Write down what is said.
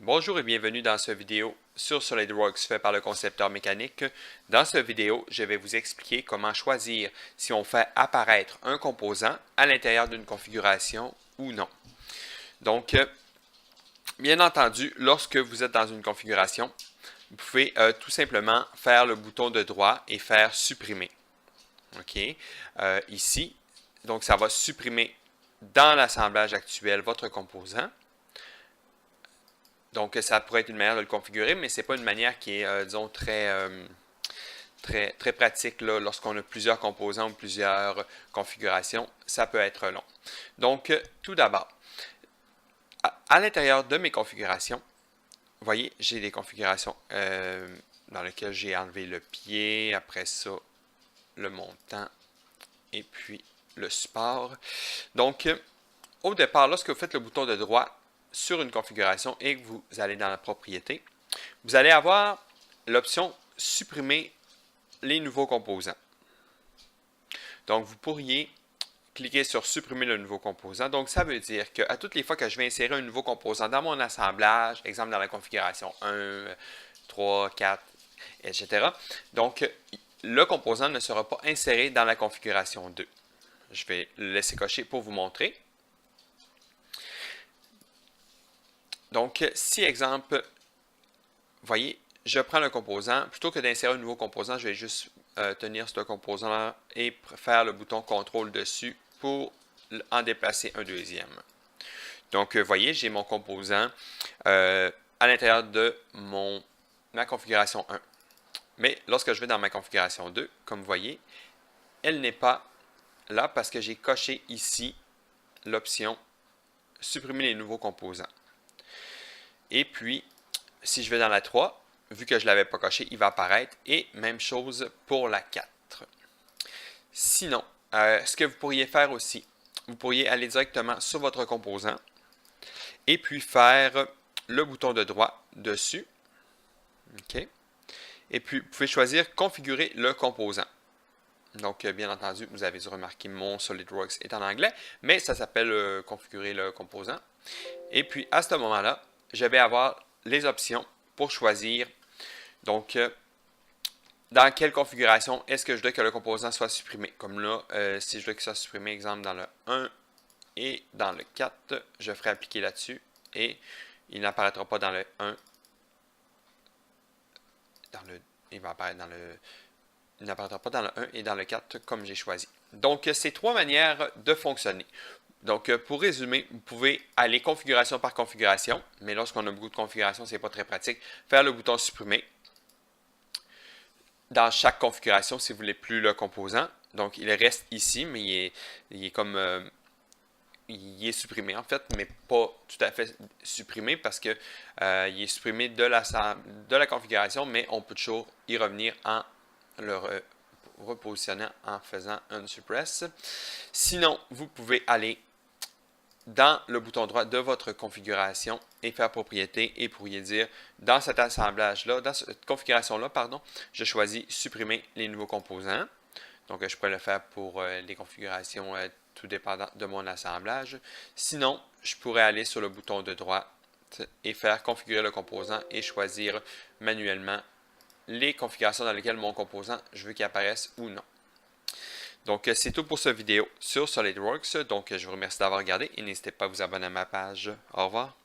Bonjour et bienvenue dans cette vidéo sur SolidWorks fait par le concepteur mécanique. Dans cette vidéo, je vais vous expliquer comment choisir si on fait apparaître un composant à l'intérieur d'une configuration ou non. Donc, bien entendu, lorsque vous êtes dans une configuration, vous pouvez tout simplement faire le bouton de droit et faire supprimer. OK? Ici, donc ça va supprimer dans l'assemblage actuel votre composant. Donc, ça pourrait être une manière de le configurer, mais ce n'est pas une manière qui est, disons, très pratique là, lorsqu'on a plusieurs composants ou plusieurs configurations. Ça peut être long. Donc, tout d'abord, à l'intérieur de mes configurations, vous voyez, j'ai des configurations dans lesquelles j'ai enlevé le pied, après ça, le montant, et puis le support. Donc, au départ, lorsque vous faites le bouton de droit sur une configuration et que vous allez dans la propriété, vous allez avoir l'option supprimer les nouveaux composants. Donc, vous pourriez cliquer sur supprimer le nouveau composant. Donc, ça veut dire qu'à toutes les fois que je vais insérer un nouveau composant dans mon assemblage, exemple dans la configuration 1, 3, 4, etc., donc, le composant ne sera pas inséré dans la configuration 2. Je vais le laisser cocher pour vous montrer. Donc, si exemple, vous voyez, je prends le composant, plutôt que d'insérer un nouveau composant, je vais juste tenir ce composant-là et faire le bouton CTRL dessus pour en déplacer un deuxième. Donc, vous voyez, j'ai mon composant à l'intérieur de ma configuration 1. Mais lorsque je vais dans ma configuration 2, comme vous voyez, elle n'est pas là parce que j'ai coché ici l'option « Supprimer les nouveaux composants ». Et puis, si je vais dans la 3, vu que je ne l'avais pas coché, il va apparaître. Et même chose pour la 4. Sinon, ce que vous pourriez faire aussi, vous pourriez aller directement sur votre composant et puis faire le bouton de droit dessus. OK. Et puis, vous pouvez choisir « Configurer le composant ». Donc, bien entendu, vous avez dû remarquer mon SolidWorks est en anglais, mais ça s'appelle « Configurer le composant ». Et puis, à ce moment-là, je vais avoir les options pour choisir, donc, dans quelle configuration est-ce que je veux que le composant soit supprimé. Comme là, si je veux qu'il soit supprimé, exemple, dans le 1 et dans le 4, je ferai appliquer là-dessus et il n'apparaîtra pas dans le 1, il va apparaître dans le... Il n'apparaîtra pas dans le 1 et dans le 4 comme j'ai choisi. Donc, c'est trois manières de fonctionner. Donc, pour résumer, vous pouvez aller configuration par configuration, mais lorsqu'on a beaucoup de configurations, ce n'est pas très pratique. Faire le bouton supprimer dans chaque configuration si vous ne voulez plus le composant. Donc, il reste ici, mais il est comme... il est supprimé en fait, mais pas tout à fait supprimé parce que il est supprimé de la configuration, mais on peut toujours y revenir en le repositionnant en faisant unsuppress. Sinon, vous pouvez aller dans le bouton droit de votre configuration et faire propriété et pourriez dire dans cet assemblage-là, dans cette configuration-là, pardon, je choisis supprimer les nouveaux composants. Donc, je pourrais le faire pour les configurations tout dépendant de mon assemblage. Sinon, je pourrais aller sur le bouton de droite et faire configurer le composant et choisir manuellement les configurations dans lesquelles mon composant, je veux qu'il apparaisse ou non. Donc, c'est tout pour cette vidéo sur SolidWorks. Donc, je vous remercie d'avoir regardé et n'hésitez pas à vous abonner à ma page. Au revoir.